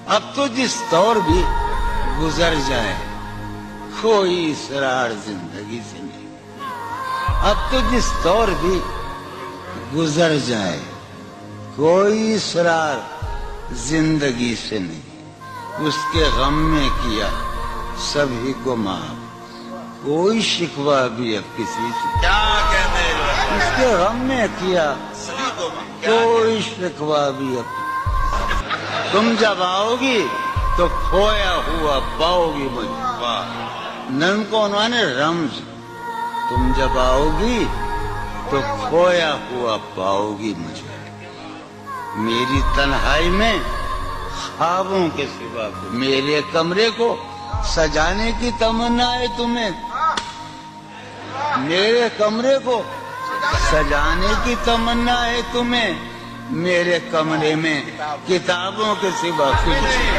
अब तो जिस दौर भी गुजर जाए कोई इसरार जिंदगी से नहीं। अब तो जिस दौर भी गुजर जाए कोई इसरार जिंदगी से नहीं। उसके गम में किया सभी को माफ, कोई शिकवा भी अब किसी से। क्या कहते हैं उसके गम में किया सभी को क्या कोई शिकवा भी अब। तुम जब आओगी तो खोया हुआ पाओगी मुझे। वाह नन को उन्होंने रमज, तुम जब आओगी तो खोया हुआ पाओगी मुझे। मेरी तन्हाई में ख्वाबों के सिवा को, मेरे कमरे को सजाने की तमन्ना है तुम्हें। मेरे कमरे को सजाने की तमन्ना है तुम्हें। मेरे कमरे में किताबों के सिवा कुछ नहीं।